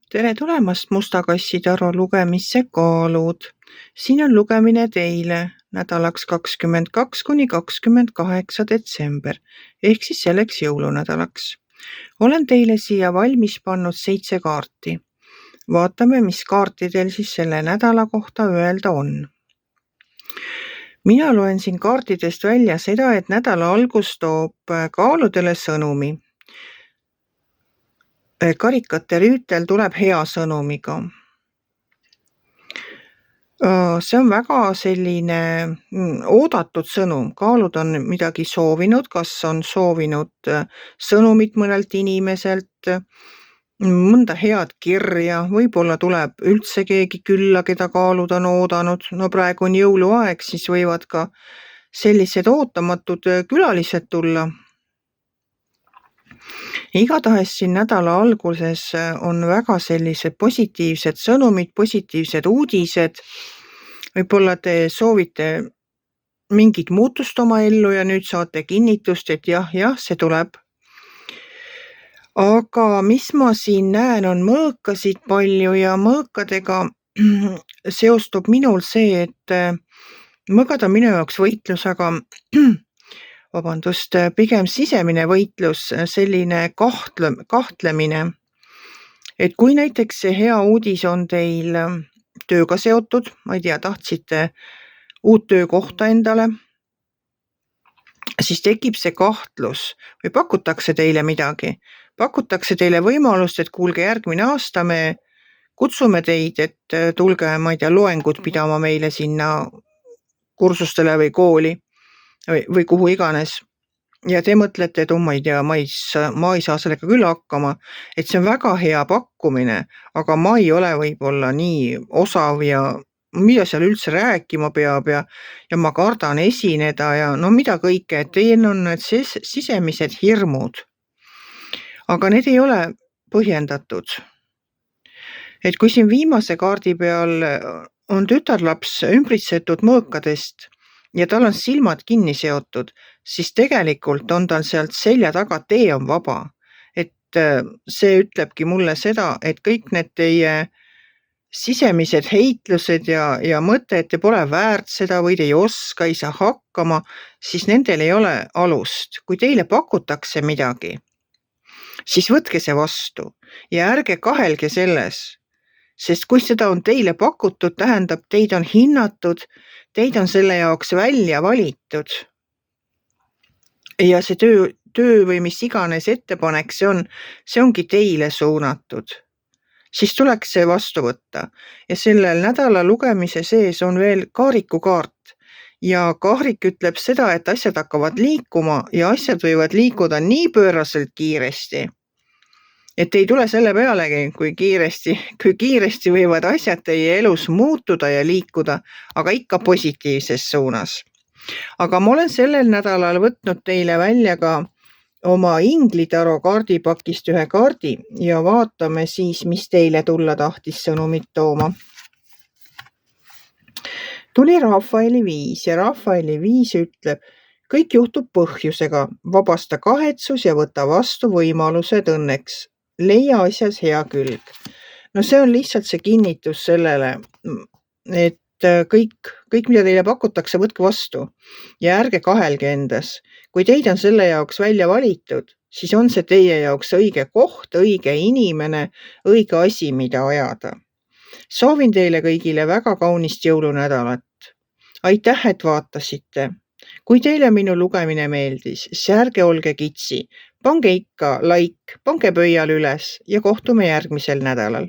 Tere tulemast Musta kassitaru lugemisse Kaalud. Siin on lugemine teile nädalaks 22 kuni 28 detsember ehk siis selleks jõulunädalaks. Olen teile siia valmis pannud 7 kaarti. Vaatame, mis kaartidel siis selle nädala kohta öelda on. Mina loen siin kaartidest välja seda, et nädala algus toob kaaludele sõnumi. Karikate rüütel tuleb hea sõnumiga. See on väga selline oodatud sõnum. Kaalud on midagi soovinud, kas on soovinud sõnumit mõnelt inimeselt, mõnda head kirja, võib-olla tuleb üldse keegi külla, keda kaalud on oodanud. No praegu on jõuluaeg, siis võivad ka sellised ootamatud külalised tulla. Igatahes siin nädala alguses on väga sellised positiivsed sõnumid, positiivsed uudised. Võib-olla te soovite mingit muutust oma ellu ja nüüd saate kinnitust, et jah, see tuleb. Aga mis ma siin näen, on mõõkasid palju ja mõõkadega seostub minul see, et mõõgad on minu jaoks võitlus, aga pigem sisemine võitlus, selline kahtlemine. Et kui näiteks see hea uudis on teil tööga seotud, ma ei tea, tahtsite uut töökohta endale, siis tekib see kahtlus või pakutakse teile midagi. Pakutakse teile võimalust, et kuulge, järgmine aasta me kutsume teid, et tulge, ma ei tea, loengut pidama meile sinna kursustele või kooli või kuhu iganes. Ja te mõtlete, et ma ei tea, ma ei saa sellega küll hakkama, et see on väga hea pakkumine, aga ma ei ole võib-olla nii osav ja mida seal üldse rääkima peab ja ma kardan esineda ja no mida kõike, et teil on need sisemised hirmud. Aga need ei ole põhjendatud. Et kui siin viimase kaardi peal on tütarlaps ümbritsetud mõõkadest ja tal on silmad kinni seotud, siis tegelikult on tal sealt selja taga tee on vaba. Et see ütlebki mulle seda, et kõik need teie sisemised heitlused ja mõte, et te pole väärt seda või te ei oska, ei saa hakkama, siis nendel ei ole alust. Kui teile pakutakse midagi, siis võtke see vastu ja ärge kahelge selles. Sest kui seda on teile pakutud, tähendab, teid on hinnatud, teid on selle jaoks välja valitud. Ja see töö või mis iganes ettepanek see ongi teile suunatud. Siis tuleks see vastu võtta. Ja sellel nädala lugemise sees on veel kaariku kaart. Ja kaarik ütleb seda, et asjad hakkavad liikuma ja asjad võivad liikuda nii pööraselt kiiresti. Et ei tule selle pealegi, kui kiiresti võivad asjad teie elus muutuda ja liikuda, aga ikka positiivses suunas. Aga ma olen sellel nädalal võtnud teile välja ka oma Inglitaro kaardipakist ühe kaardi ja vaatame siis, mis teile tulla tahtis sõnumit tooma. Tuli Rafaeli 5 ja Rafaeli 5 ütleb, kõik juhtub põhjusega, vabasta kahetsus ja võta vastu võimalused õnneks. Leia asjas hea külg. No see on lihtsalt see kinnitus sellele, et kõik, mida teile pakutakse, võtke vastu ja ärge kahelge endas. Kui teid on selle jaoks välja valitud, siis on see teie jaoks õige koht, õige inimene, õige asi, mida ajada. Soovin teile kõigile väga kaunist jõulunädalat. Aitäh, et vaatasite. Kui teile minu lugemine meeldis, siis ärge olge kitsi. Pange ikka like, pange pöial üles ja kohtume järgmisel nädalal.